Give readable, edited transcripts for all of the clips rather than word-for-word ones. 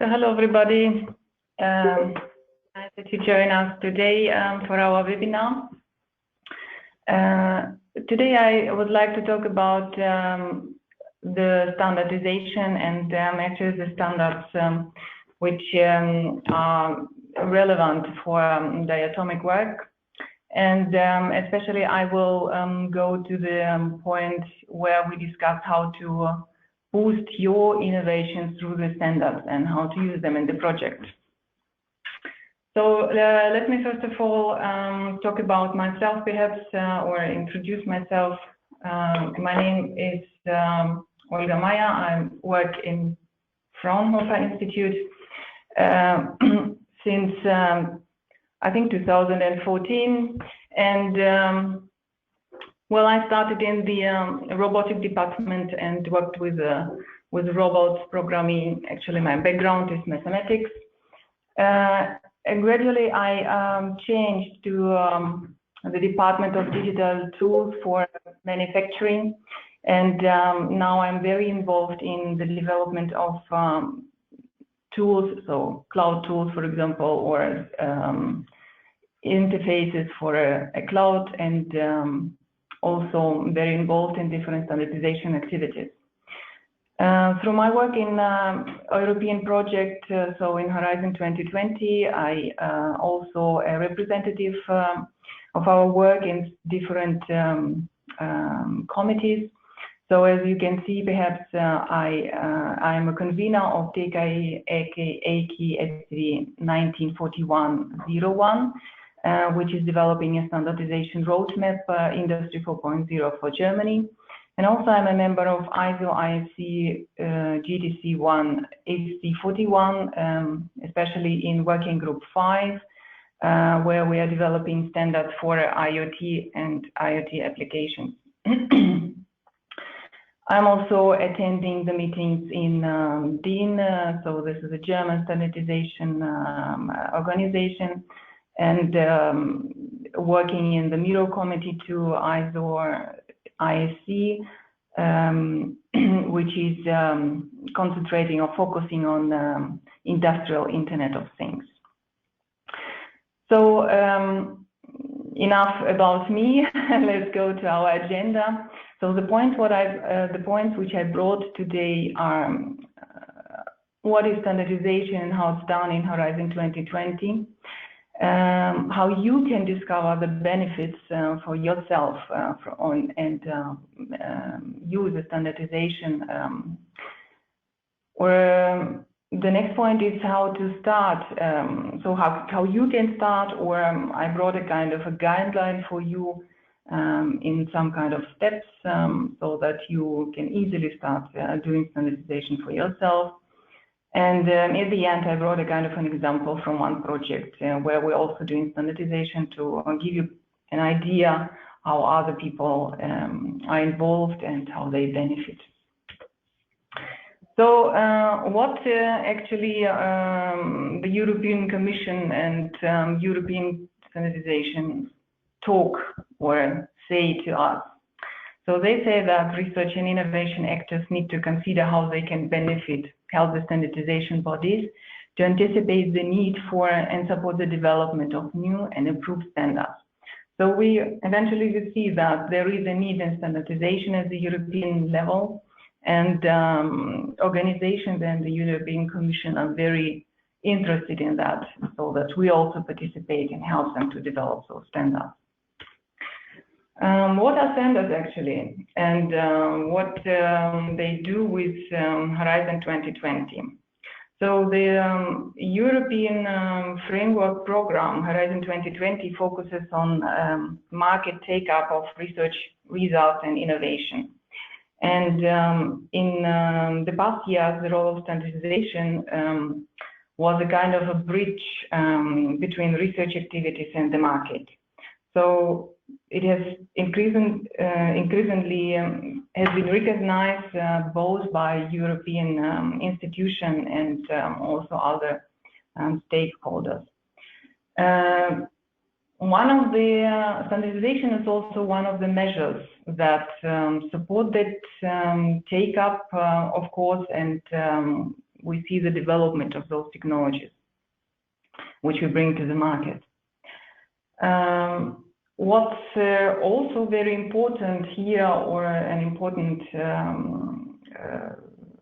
So hello everybody, nice that you join us today for our webinar. Today I would like to talk about the standardization and actually the standards which are relevant for diatomic work, and especially I will go to the point where we discuss how to boost your innovations through the standards and how to use them in the project. So let me first of all talk about myself perhaps, or introduce myself. My name is Olga Maya. I work in Fraunhofer Institute since I think 2014, and well, I started in the robotic department and worked with robots programming. Actually, my background is mathematics. And gradually, I changed to the Department of Digital Tools for Manufacturing, and now I'm very involved in the development of tools, so cloud tools, for example, or interfaces for a cloud, and also very involved in different standardization activities. Through my work in European project, so in Horizon 2020, I also a representative of our work in different committees. So as you can see, perhaps I'm a convener of DKI SC 1941-01, which is developing a standardization roadmap, Industry 4.0 for Germany. And also I'm a member of ISO IFC GTC1 AC41, especially in Working Group 5, where we are developing standards for IoT and IoT applications. I'm also attending the meetings in DIN, so this is a German standardization organization, and working in the Miro committee to ISO ISC, which is concentrating or focusing on industrial Internet of Things. So enough about me. Let's go to our agenda. So the points which I brought today are what is standardization and how it's done in Horizon 2020. How you can discover the benefits for yourself and use the standardization. Or the next point is how to start. So how you can start, or I brought a kind of a guideline for you in some kind of steps, so that you can easily start doing standardization for yourself. And at the end, I brought a kind of an example from one project where we're also doing standardization to give you an idea how other people are involved and how they benefit. So what actually the European Commission and European standardization talk or say to us? So they say that research and innovation actors need to consider how they can help the standardization bodies to anticipate the need for and support the development of new and improved standards. So we eventually will see that there is a need in standardization at the European level, and organizations and the European Commission are very interested in that, so that we also participate and help them to develop those standards. What are standards actually, and what they do with Horizon 2020? So the European Framework Program, Horizon 2020, focuses on market take-up of research results and innovation. And in the past years, the role of standardization was a kind of a bridge between research activities and the market. So it has increasingly has been recognized both by European institutions and also other stakeholders. One of the standardization is also one of the measures that support that take up, of course, and we see the development of those technologies, which we bring to the market. What's also very important here, or an important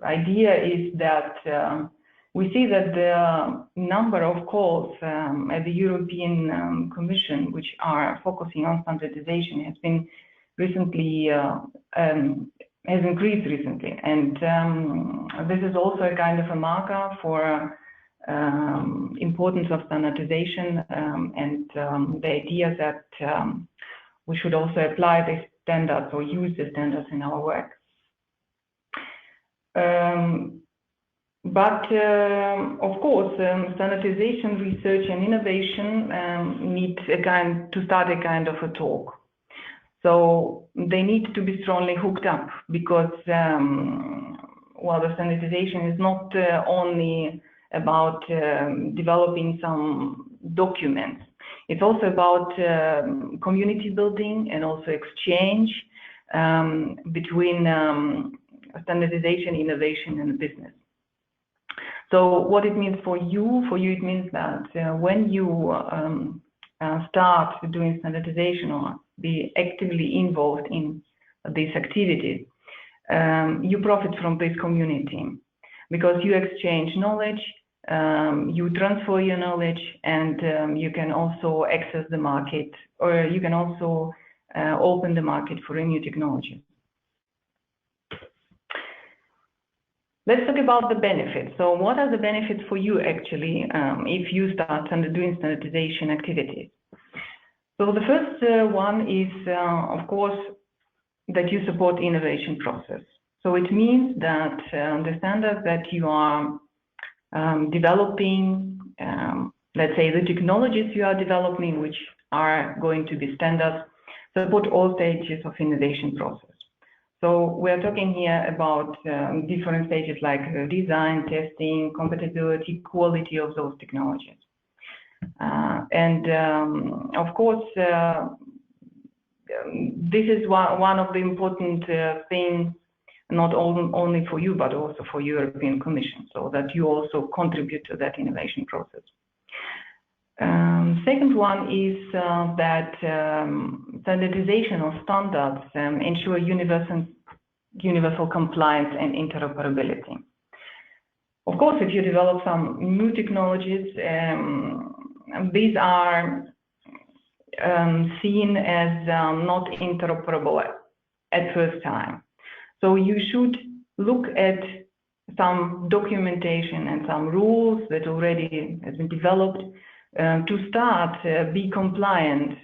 idea, is that we see that the number of calls at the European Commission, which are focusing on standardization, has been recently has increased recently, and this is also a kind of a marker for importance of standardization, and the idea that we should also apply the standards or use the standards in our work. But of course, standardization research and innovation need to start a kind of a talk. So they need to be strongly hooked up, because well, the standardization is not only about developing some documents. It's also about community building and also exchange between standardization, innovation, and business. So what it means for you it means that when you start doing standardization or be actively involved in these activities, you profit from this community, because you exchange knowledge, you transfer your knowledge, and you can also access the market, or you can also open the market for a new technology. Let's talk about the benefits. So what are the benefits for you actually if you start doing standardization activities? So the first one is, of course, that you support innovation process. So it means that the standards that you are developing, let's say the technologies you are developing, which are going to be standards, support all stages of innovation process. So we're talking here about different stages like design, testing, compatibility, quality of those technologies. And of course, this is one of the important things, not only for you, but also for European Commission, so that you also contribute to that innovation process. Second one is that standardization of standards ensure universal compliance and interoperability. Of course, if you develop some new technologies, these are seen as not interoperable at first time. So you should look at some documentation and some rules that already has been developed to start be compliant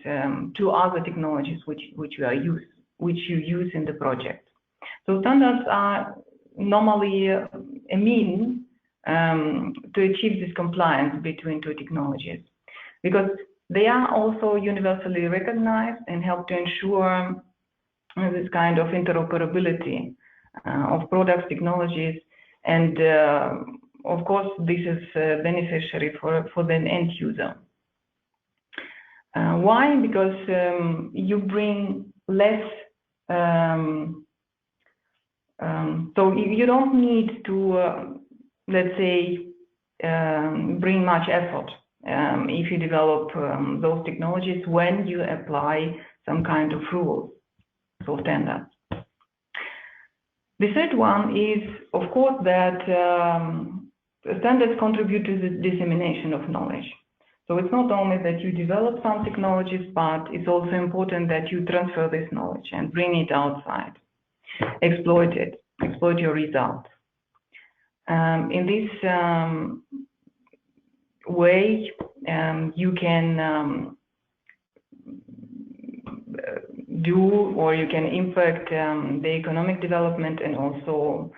to other technologies which you use in the project. So standards are normally a means to achieve this compliance between two technologies, because they are also universally recognized and help to ensure this kind of interoperability of products, technologies, and of course this is beneficiary for the end user. Why? Because you bring less, so you don't need to, let's say, bring much effort if you develop those technologies when you apply some kind of rules, so standards. The third one is, of course, that standards contribute to the dissemination of knowledge. So it's not only that you develop some technologies, but it's also important that you transfer this knowledge and bring it outside, exploit your results. In this way, you can you can impact the economic development and also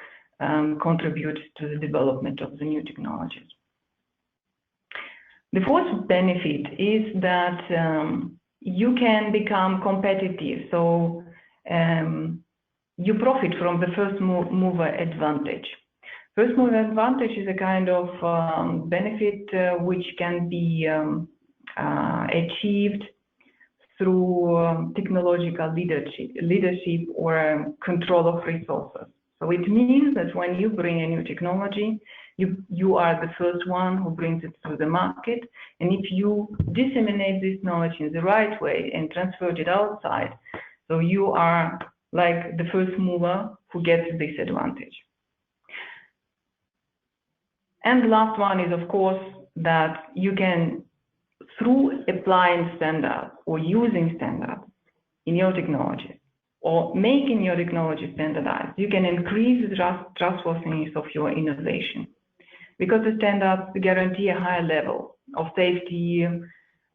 contribute to the development of the new technologies. The fourth benefit is that you can become competitive. So you profit from the first mover advantage. First mover advantage is a kind of benefit which can be achieved through technological leadership or control of resources. So it means that when you bring a new technology, You are the first one who brings it to the market, and if you disseminate this knowledge in the right way and transfer it outside, so you are like the first mover who gets this advantage. And the last one is, of course, that you can, through applying standards or using standards in your technology, or making your technology standardized, you can increase the trustworthiness of your innovation. Because the standards guarantee a higher level of safety,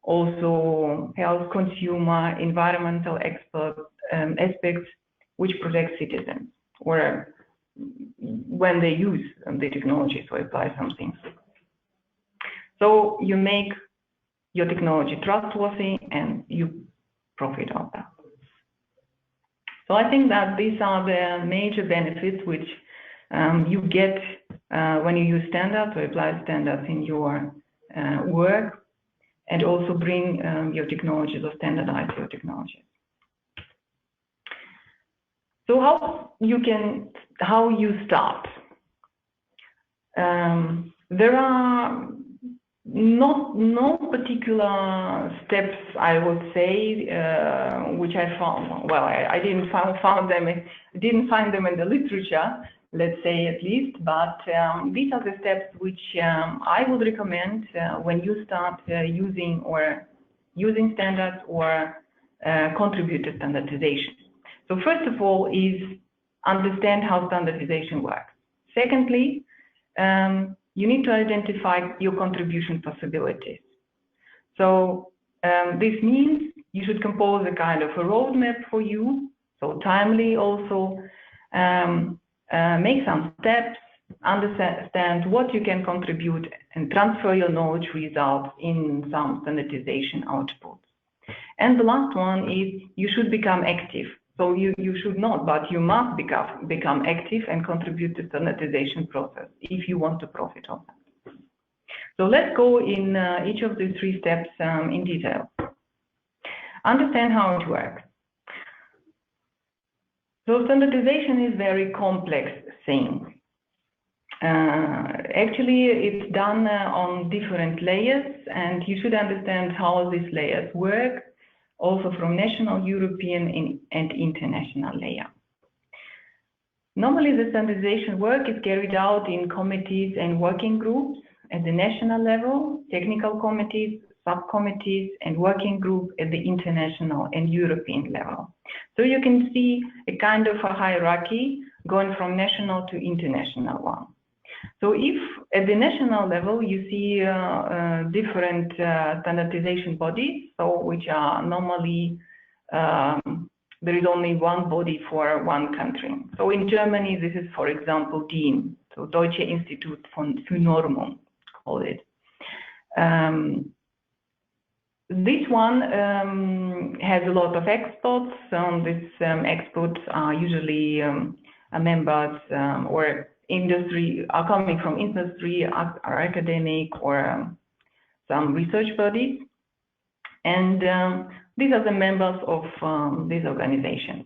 also health, consumer, environmental aspects, which protect citizens, or when they use the technology to apply something. So you make your technology trustworthy and you profit of that. So I think that these are the major benefits which you get when you use standards or apply standards in your work, and also bring your technologies or standardize your technologies. So how you start? There are no particular steps, I would say, which I found. Well, I didn't find them in the literature, let's say, at least. But these are the steps which I would recommend when you start using standards or contribute to standardization. So first of all is understand how standardization works. Secondly, you need to identify your contribution possibilities. So this means you should compose a kind of a roadmap for you, so timely also, make some steps, understand what you can contribute, and transfer your knowledge results in some standardization outputs. And the last one is you should become active. So you should not, but you must become active and contribute to the standardization process if you want to profit of that. So let's go in each of the three steps in detail. Understand how it works. So standardization is a very complex thing. Actually, it's done on different layers, and you should understand how these layers work, also from national, European, and international layer. Normally, the standardization work is carried out in committees and working groups at the national level, technical committees, subcommittees, and working group at the international and European level. So you can see a kind of a hierarchy going from national to international one. So if at the national level you see different standardization bodies, so which are normally, there is only one body for one country. So in Germany, this is, for example, DIN, so Deutsche Institut für Normung, call it. This one has a lot of experts. These experts are usually members or industry, are coming from industry, are academic, or some research bodies. And these are the members of these organizations.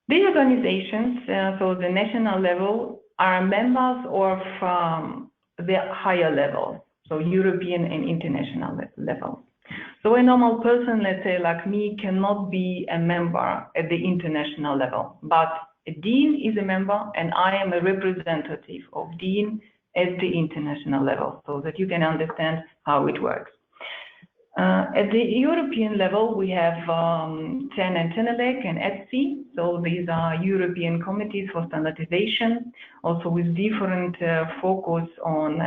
These organizations, so the national level, are members of the higher level, so European and international level. So a normal person, let's say like me, cannot be a member at the international level, but a dean is a member, and I am a representative of dean at the international level, so that you can understand how it works. At the European level, we have TEN and TENELEC and ETSI, so these are European committees for standardization, also with different focus on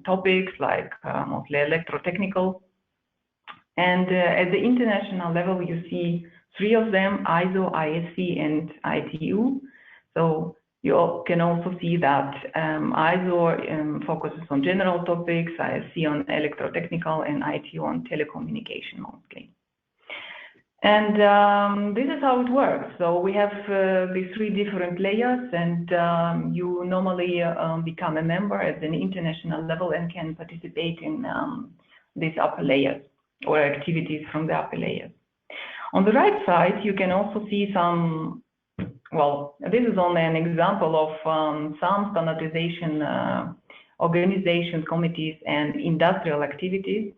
topics like mostly electrotechnical. And at the international level, you see three of them, ISO, ISC, and ITU. So you can also see that ISO focuses on general topics, ISC on electrotechnical, and ITU on telecommunication mostly. And this is how it works. So we have these three different layers, and you normally become a member at an international level and can participate in these upper layers or activities from the upper layers. On the right side, you can also see some well, this is only an example of some standardization organizations, committees, and industrial activities,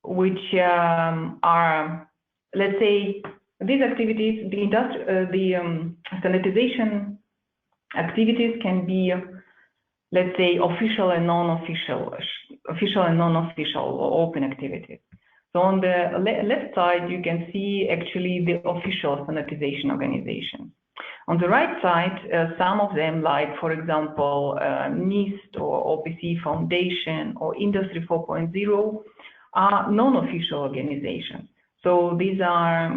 which are, let's say, these activities, the standardization activities can be, let's say, official and non-official, or open activities. So on the left side, you can see actually the official standardization organization. On the right side, some of them, like, for example, NIST or OPC Foundation or Industry 4.0, are non-official organizations. So these are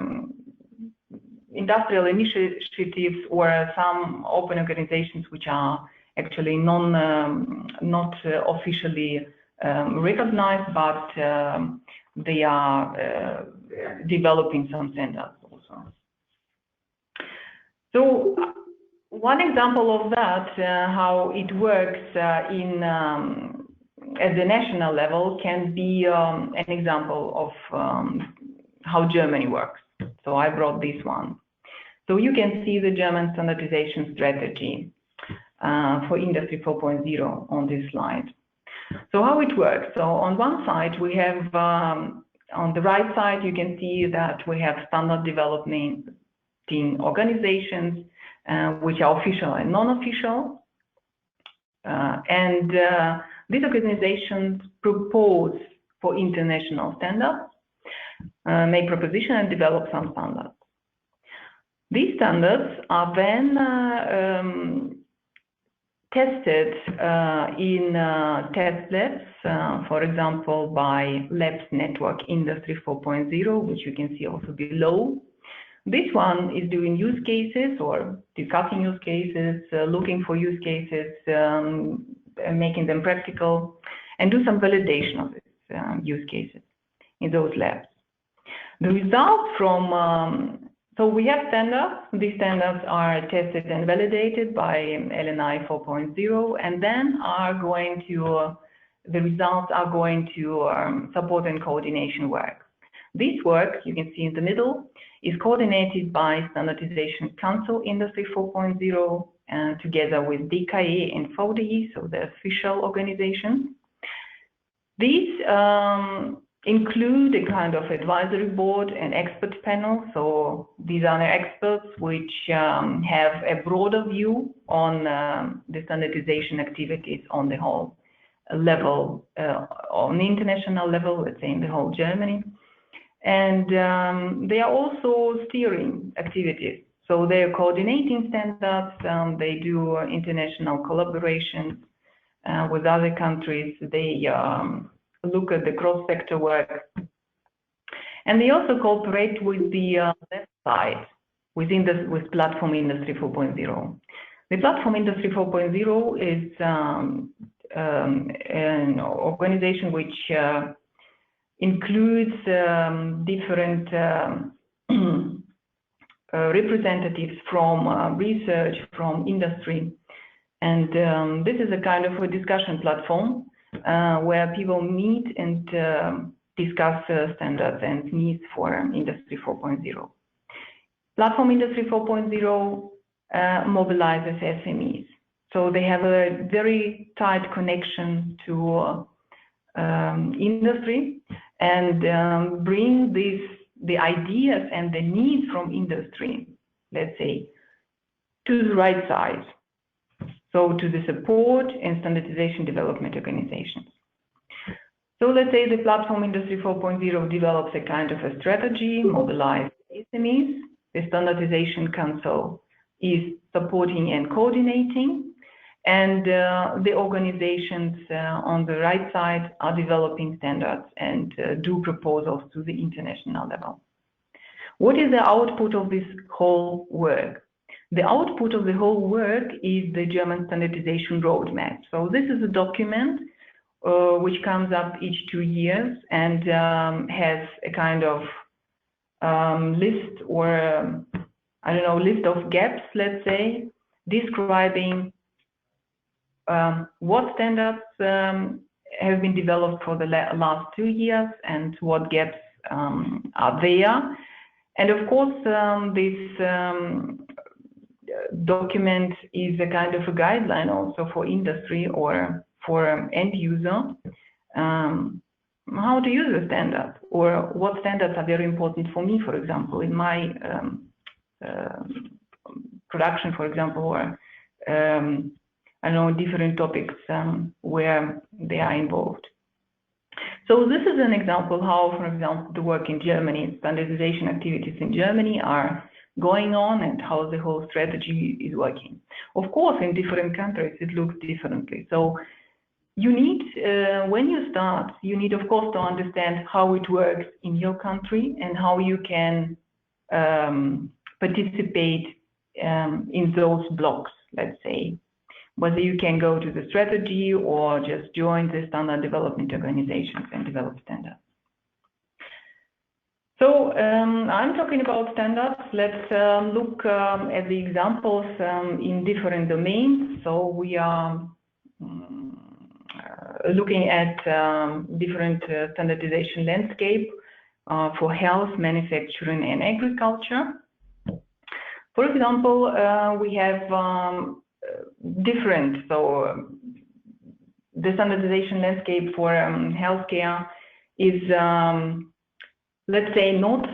industrial initiatives or some open organizations which are actually not officially recognized, but they are developing some standards also. So one example of that, how it works at the national level, can be an example of how Germany works. So I brought this one. So you can see the German standardization strategy for Industry 4.0 on this slide. So how it works? So on one side, we have, on the right side, you can see that we have standard development organizations, which are official and non-official. And these organizations propose for international standards, make proposition and develop some standards. These standards are then tested in test labs, for example, by Labs Network Industry 4.0, which you can see also below. This one is doing use cases or discussing use cases, looking for use cases, making them practical, and do some validation of these use cases in those labs. The results from so we have standards. These standards are tested and validated by LNI 4.0, and then the results are going to support and coordination work. This work, you can see in the middle, is coordinated by Standardization Council Industry 4.0 together with DKE and VDI, so the official organizations. These include a kind of advisory board and expert panel. So these are the experts which have a broader view on the standardization activities on the whole level, on the international level, let's say in the whole Germany. And they are also steering activities. So they are coordinating standards, they do international collaboration with other countries, they look at the cross-sector work, and they also cooperate with the left side with Platform Industry 4.0. The Platform Industry 4.0 is an organization which includes different representatives from research, from industry, and this is a kind of a discussion platform where people meet and discuss standards and needs for Industry 4.0. Platform Industry 4.0 mobilizes SMEs. So they have a very tight connection to industry and bring the ideas and the needs from industry, let's say, to the right side. So to the support and standardization development organizations. So let's say the Platform Industry 4.0 develops a kind of a strategy, mobilize SMEs. The Standardization Council is supporting and coordinating, and the organizations on the right side are developing standards and do proposals to the international level. What is the output of this whole work? The output of the whole work is the German Standardization Roadmap. So this is a document which comes up each 2 years and has a kind of list or, I don't know, list of gaps, let's say, describing what standards have been developed for the last 2 years and what gaps are there. And of course, this document is a kind of a guideline also for industry or for end user, how to use the standard, or what standards are very important for me, for example, in my production, for example, or I know different topics where they are involved. So this is an example how, for example, the work in Germany, standardization activities in Germany are going on and how the whole strategy is working. Of course, in different countries, it looks differently. So you need, when you start, you need, of course, to understand how it works in your country and how you can participate in those blocks, let's say, whether you can go to the strategy or just join the standard development organizations and develop standards. So I'm talking about standards. Let's look at the examples in different domains. So we are looking at different standardization landscape for health, manufacturing, and agriculture. For example, we have different, so the standardization landscape for healthcare is, let's say, not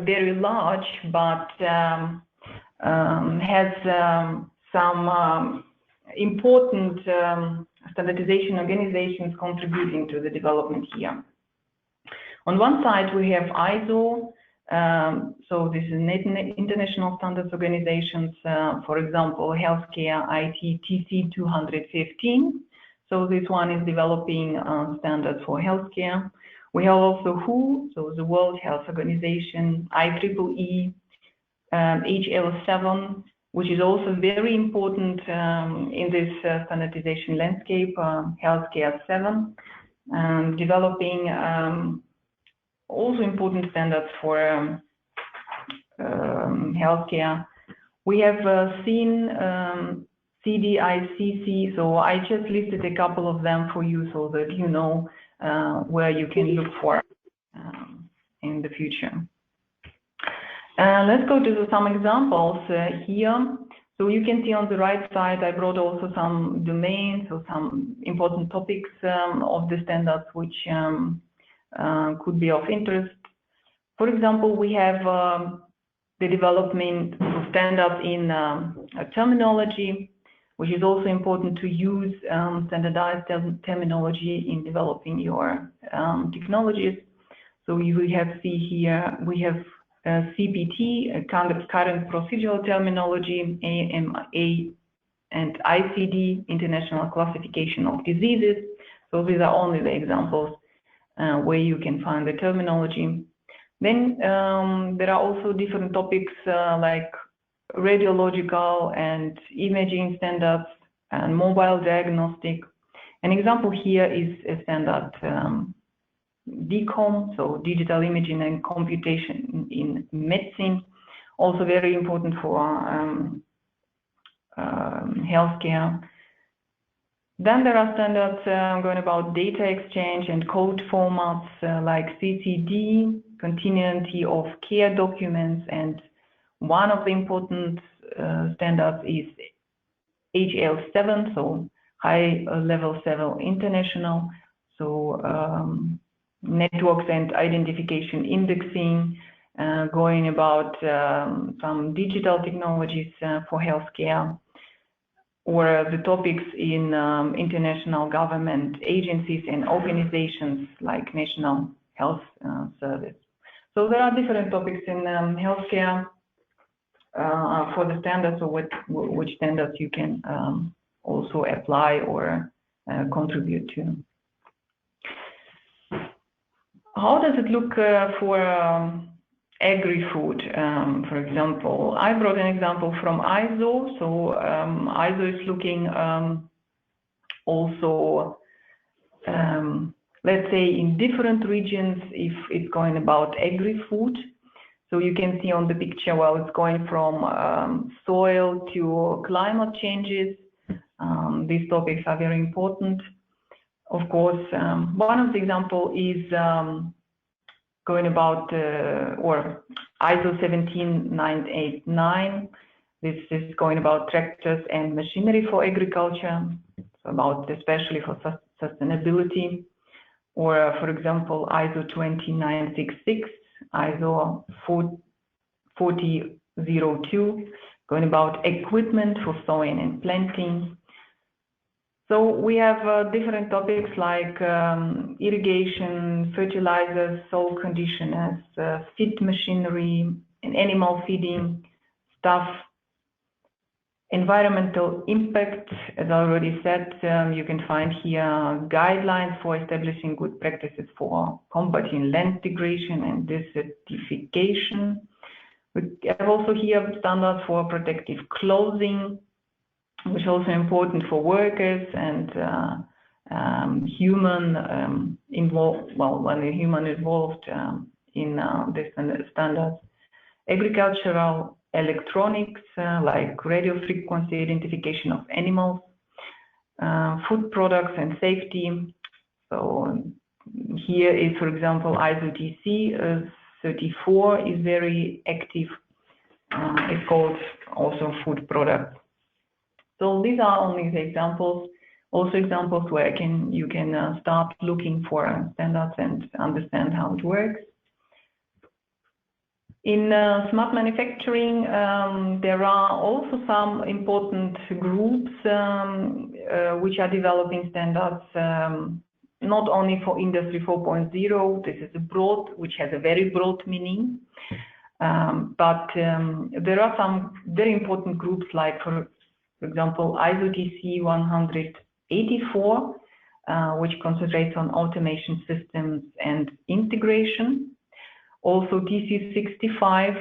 very large, but has some important standardization organizations contributing to the development here. On one side, we have ISO. So this is international standards organizations, for example, healthcare IT TC 215. So this one is developing standards for healthcare. We have also WHO, so the World Health Organization, IEEE, HL7, which is also very important in this standardization landscape, Healthcare 7, developing also important standards for healthcare. We have seen CDICC, so I just listed a couple of them for you so that you know where you can look for in the future. Let's go to some examples here. So you can see on the right side, I brought also some domains or some important topics of the standards which could be of interest. For example, we have the development of standards in terminology, which is also important to use standardized terminology in developing your technologies. So we have we have CPT, a kind of current procedural terminology, AMA and ICD, International Classification of Diseases. So these are only the examples where you can find the terminology. Then there are also different topics like radiological and imaging standards and mobile diagnostic. An example here is a standard DCOM, so digital imaging and computation in medicine, also very important for healthcare. Then there are standards going about data exchange and code formats like CCD, continuity of care documents, and one of the important standards is HL7, so high level 7 international, so networks and identification indexing, going about some digital technologies for healthcare, or the topics in international government agencies and organizations like National Health Service. So there are different topics in healthcare for the standards, or which standards you can also apply or contribute to. How does it look for agri-food, for example? I brought an example from ISO. So ISO is looking also, let's say, in different regions if it's going about agri-food. So you can see on the picture, well, it's going from soil to climate changes. These topics are very important. Of course, one of the examples is going about, or ISO 17989. This is going about tractors and machinery for agriculture, so about especially for sustainability. Or, for example, ISO 20966, ISO 4002, going about equipment for sowing and planting. So we have different topics like irrigation, fertilizers, soil conditioners, feed machinery, and animal feeding, stuff. Environmental impact, as I already said, you can find here guidelines for establishing good practices for combating land degradation and desertification. We have also here standards for protective clothing, which is also important for workers and human involved. Well, when a human involved in this standards, agricultural electronics like radio frequency identification of animals, food products and safety. So here is, for example, ISO DC 34 is very active. It's called also food products. So these are only the examples, also examples where you can start looking for standards and understand how it works. In smart manufacturing, there are also some important groups which are developing standards, not only for Industry 4.0. This is which has a very broad meaning, but there are some very important groups like, for example, ISO TC 184, which concentrates on automation systems and integration. Also TC 65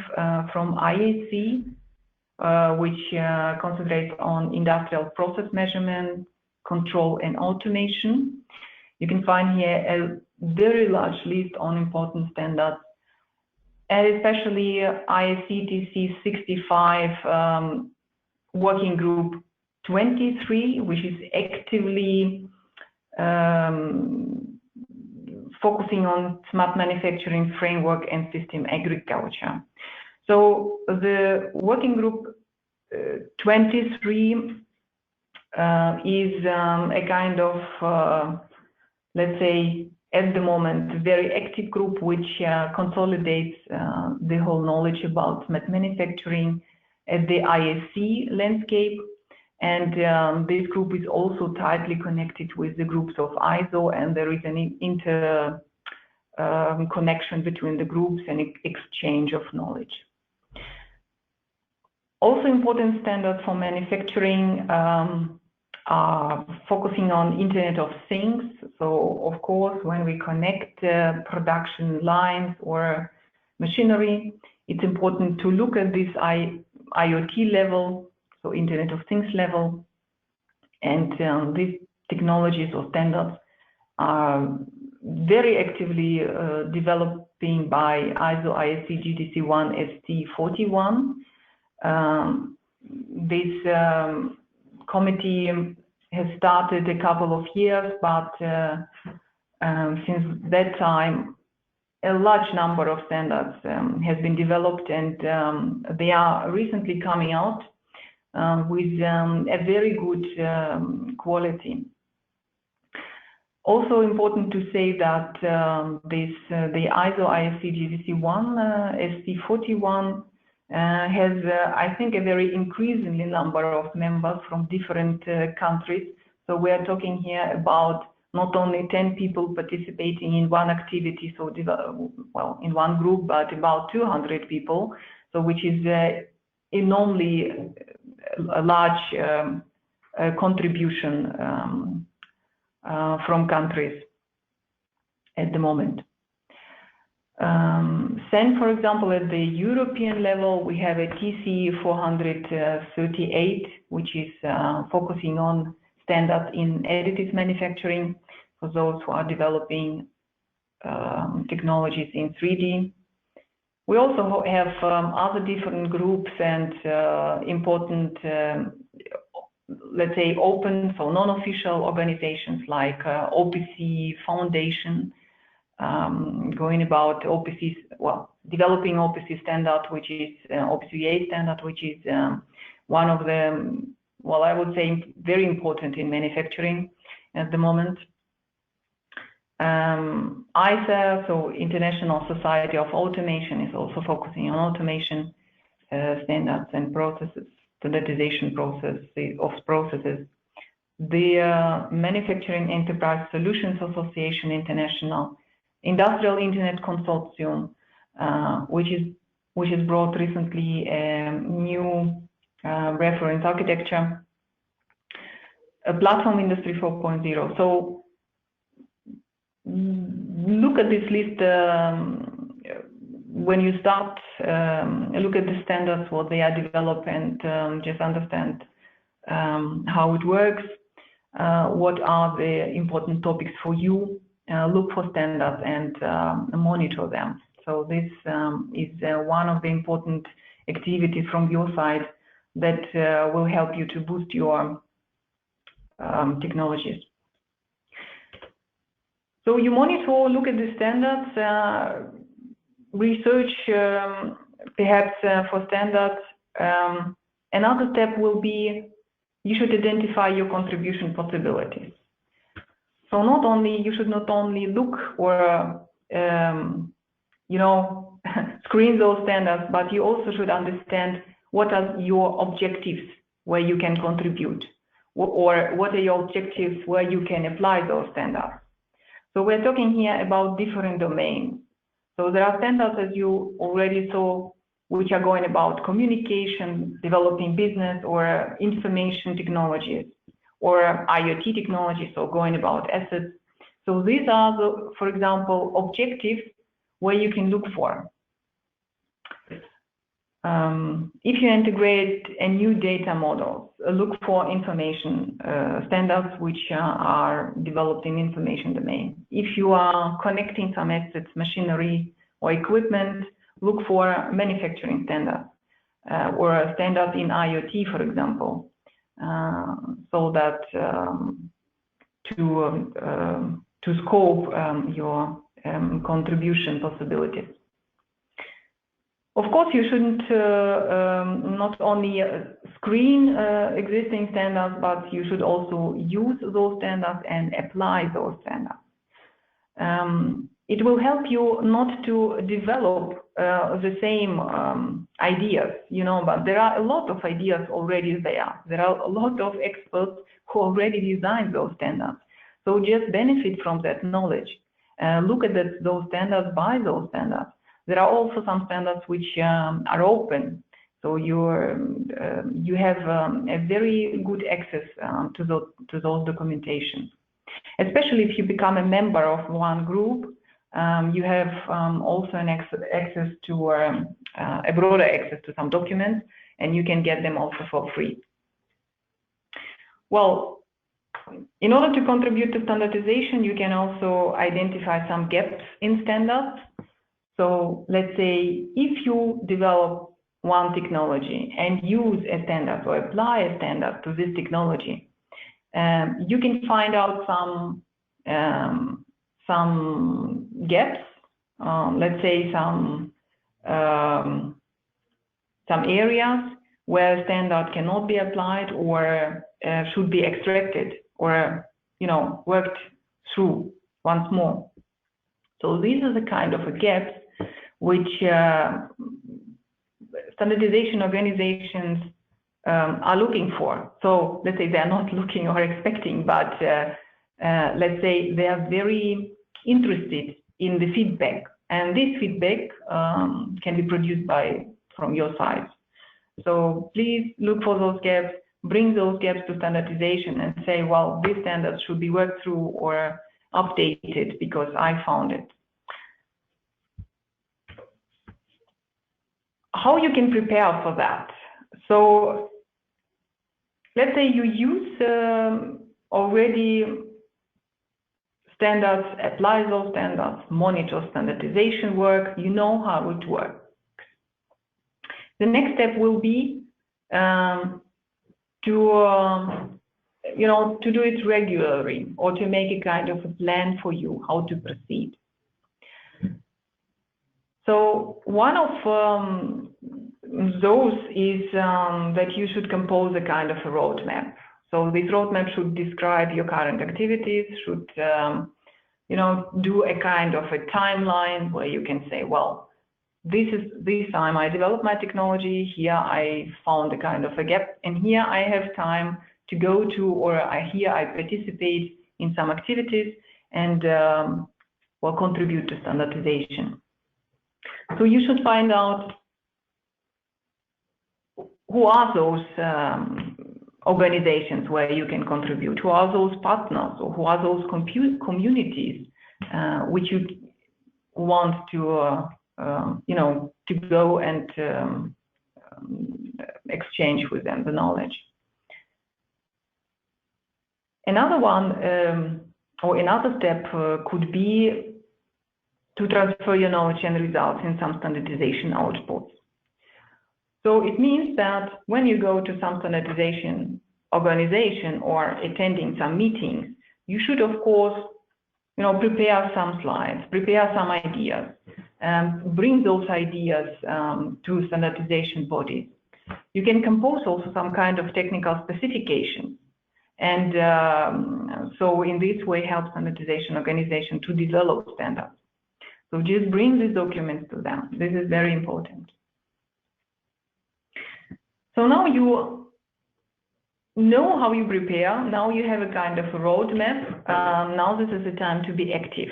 from IAC, which concentrates on industrial process measurement, control and automation. You can find here a very large list on important standards, and especially IAC TC 65 working group 23, which is actively focusing on smart manufacturing framework and system agriculture. So the working group 23 is a kind of, let's say, at the moment, very active group which consolidates the whole knowledge about smart manufacturing at the ISC landscape. And this group is also tightly connected with the groups of ISO, and there is an connection between the groups and exchange of knowledge. Also important standards for manufacturing are focusing on Internet of Things. So of course, when we connect production lines or machinery, it's important to look at this IoT level, so Internet of Things level, and these technologies or standards are very actively developing by ISO ISC GDC 1 ST 41. This committee has started a couple of years, but since that time, a large number of standards has been developed, and they are recently coming out with a very good quality. Also important to say that the ISO ISC GDC 1 ST 41 has, I think, a very increasingly number of members from different countries. So we are talking here about not only 10 people participating in one activity, so well, in one group, but about 200 people, so which is enormously a large contribution from countries at the moment. Then, for example, at the European level, we have a TC 438, which is focusing on standards in additive manufacturing for those who are developing technologies in 3D. We also have other different groups and important, let's say, open, so non-official organizations like OPC Foundation, going about OPC, well, developing OPC standard, which is OPC standard, which is one of the, well, I would say very important in manufacturing at the moment. ISA, so International Society of Automation, is also focusing on automation standards and processes, standardization of processes. The Manufacturing Enterprise Solutions Association International, Industrial Internet Consortium, which has brought recently a new reference architecture, a platform industry 4.0. So look at this list when you start, look at the standards, what they are developed, and just understand how it works, what are the important topics for you. Look for standards and monitor them. So this is one of the important activities from your side that will help you to boost your technologies. So you monitor, look at the standards, research perhaps for standards. Another step will be you should identify your contribution possibilities. So not only, you should not only look or you know, screen those standards, but you also should understand what are your objectives where you can contribute, or what are your objectives where you can apply those standards. So we're talking here about different domains. So there are standards, as you already saw, which are going about communication, developing business or information technologies, or IoT technologies, so going about assets. So these are, the, for example, objectives where you can look for. If you integrate a new data model, look for information standards which are developed in information domain. If you are connecting some assets, machinery or equipment, look for manufacturing standards or a standard in IoT, for example, so that to scope your contribution possibilities. Of course, you shouldn't not only screen existing standards, but you should also use those standards and apply those standards. It will help you not to develop the same ideas, you know, but there are a lot of ideas already there. There are a lot of experts who already designed those standards. So just benefit from that knowledge. Look at those standards, buy those standards. There are also some standards which are open, so you have a very good access to those documentation. Especially if you become a member of one group, you have also an access to a broader access to some documents, and you can get them also for free. Well, in order to contribute to standardization, you can also identify some gaps in standards. So let's say if you develop one technology and use a standard or apply a standard to this technology, you can find out some gaps, let's say some areas where standard cannot be applied or should be extracted or, you know, worked through once more. So these are the kind of gaps which standardization organizations are looking for. So let's say they are not looking or expecting, but let's say they are very interested in the feedback, and this feedback can be produced from your side. So please look for those gaps, bring those gaps to standardization and say, well, these standards should be worked through or updated because I found it. How you can prepare for that? So let's say you use already standards, apply those standards, monitor standardization work, you know how it works. The next step will be to do it regularly, or to make a kind of a plan for you how to proceed. So one of those is that you should compose a kind of a roadmap. So this roadmap should describe your current activities, should do a kind of a timeline where you can say, well, this time I developed my technology, here I found a kind of a gap, and here I have time to go to, or here I participate in some activities and contribute to standardization. So you should find out who are those organizations where you can contribute, who are those partners, or who are those communities which you want to to go and exchange with them the knowledge. Another one or another step could be to transfer your knowledge and results in some standardization outputs. So it means that when you go to some standardization organization or attending some meetings, you should, of course, prepare some slides, prepare some ideas, bring those ideas to standardization bodies. You can compose also some kind of technical specifications, and so in this way help standardization organization to develop standards. So just bring these documents to them. This is very important. So now you know how you prepare. Now you have a kind of a roadmap. Now this is the time to be active.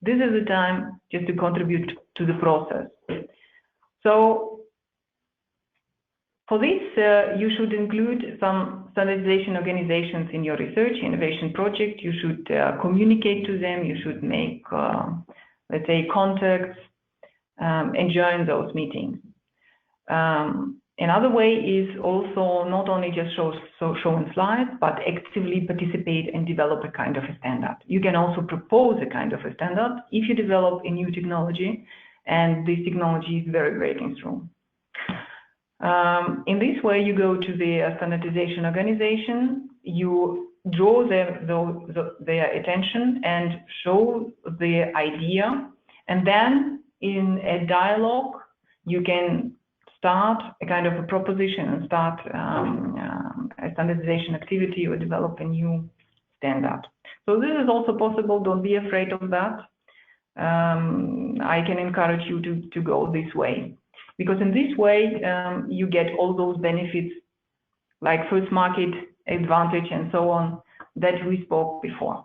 This is the time just to contribute to the process. So for this, you should include some standardization organizations in your research innovation project. You should communicate to them. You should make, let's say, contacts and join those meetings. Another way is also not only just show in slides, but actively participate and develop a kind of a standard. You can also propose a kind of a standard if you develop a new technology, and this technology is very breaking through. In this way, you go to the standardization organization, you draw their attention and show the idea, and then in a dialogue, you can start a kind of a proposition and start a standardization activity or develop a new standard. So this is also possible. Don't be afraid of that. I can encourage you to go this way, because in this way you get all those benefits like first market advantage and so on that we spoke before.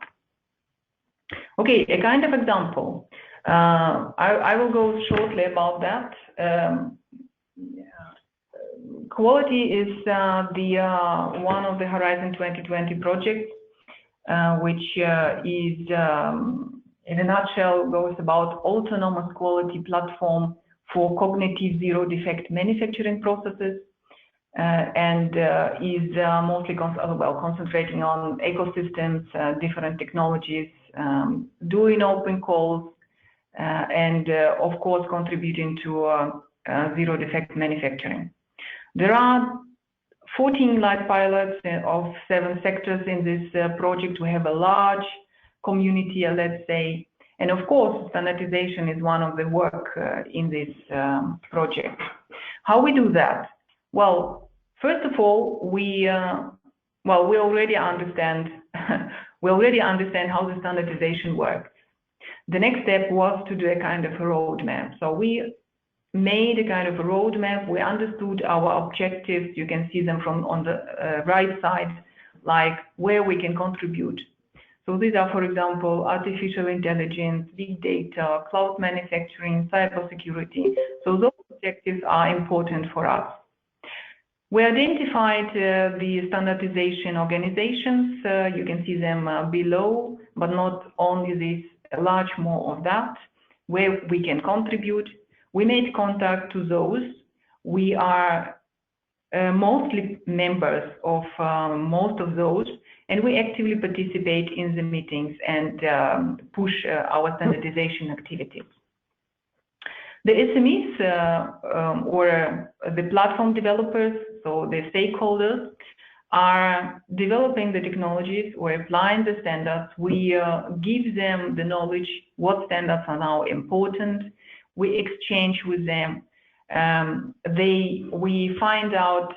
Okay, a kind of example. I will go shortly about that. Quality is one of the Horizon 2020 projects, which is, in a nutshell, goes about autonomous quality platform for cognitive zero-defect manufacturing processes, and is mostly concentrating on ecosystems, different technologies, doing open calls, and of course contributing to zero-defect manufacturing. There are 14 live pilots of 7 sectors in this project. We have a large community, let's say, and of course, standardization is one of the work in this project. How we do that? Well, first of all, we already understand how the standardization works. The next step was to do a kind of a roadmap. So we made a kind of a roadmap. We understood our objectives. You can see them from on the right side, like where we can contribute. So these are, for example, artificial intelligence, big data, cloud manufacturing, cybersecurity. So those objectives are important for us. We identified the standardization organizations. You can see them below, but not only this, a large more of that, where we can contribute. We made contact to those. We are mostly members of most of those, and we actively participate in the meetings and push our standardization activities. The SMEs or the platform developers, so the stakeholders, are developing the technologies or applying the standards. We give them the knowledge what standards are now important. we exchange with them. We find out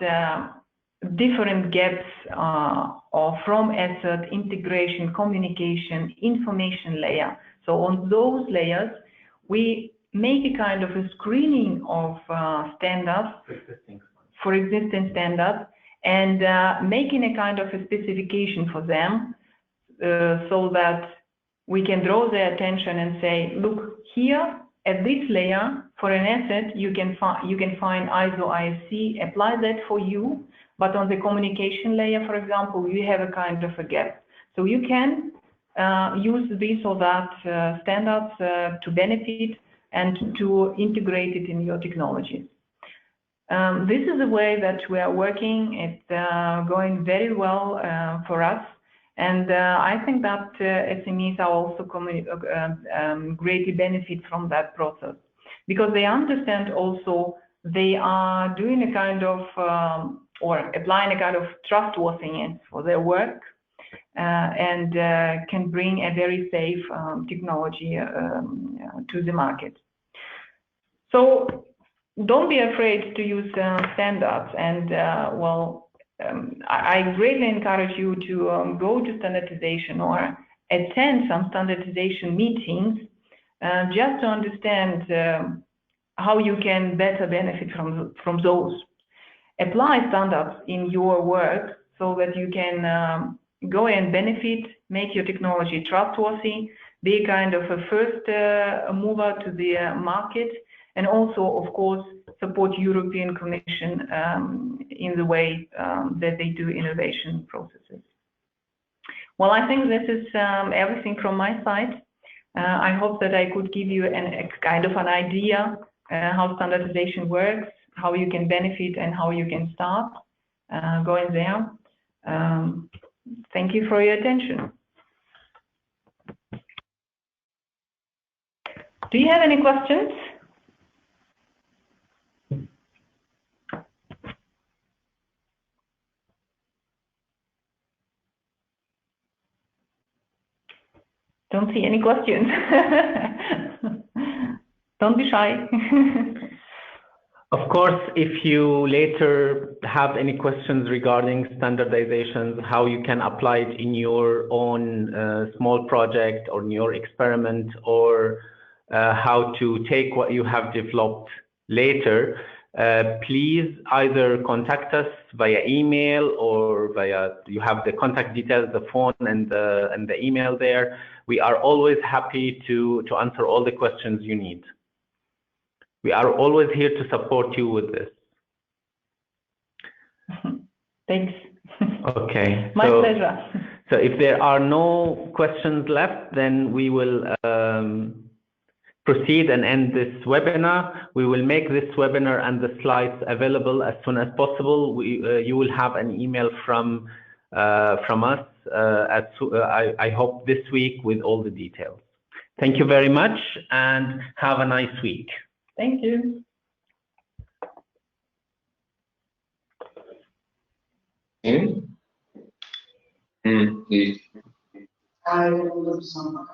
different gaps from asset integration, communication, information layer. So on those layers, we make a kind of a screening of standards for existing standards, and making a kind of a specification for them, so that we can draw their attention and say, look, here at this layer for an asset, you can find ISO IFC, apply that for you, but on the communication layer, for example, you have a kind of a gap. So you can use this or that standards to benefit and to integrate it in your technologies. This is the way that we are working. It's going very well for us, and I think that SMEs are also greatly benefit from that process, because they understand also they are doing a kind of or applying a kind of trustworthiness for their work, and can bring a very safe technology to the market. So don't be afraid to use standards, and I greatly encourage you to go to standardization or attend some standardization meetings, just to understand how you can better benefit from those. Apply standards in your work so that you can go and benefit, make your technology trustworthy, be kind of a first mover to the market, and also, of course, support European Commission in the way that they do innovation processes. Well, I think this is everything from my side. I hope that I could give you a kind of an idea how standardization works, how you can benefit, and how you can start going there. Thank you for your attention. Do you have any questions? Don't see any questions. Don't be shy. Of course, if you later have any questions regarding standardizations, how you can apply it in your own small project or in your experiment, or how to take what you have developed later, please either contact us via email or via, you have the contact details, the phone and the email there. We are always happy to answer all the questions you need. We are always here to support you with this. Thanks. Okay. My pleasure. So if there are no questions left, then we will proceed and end this webinar. We will make this webinar and the slides available as soon as possible. You will have an email from us, I hope this week, with all the details. Thank you very much and have a nice week. Thank you. I will do some.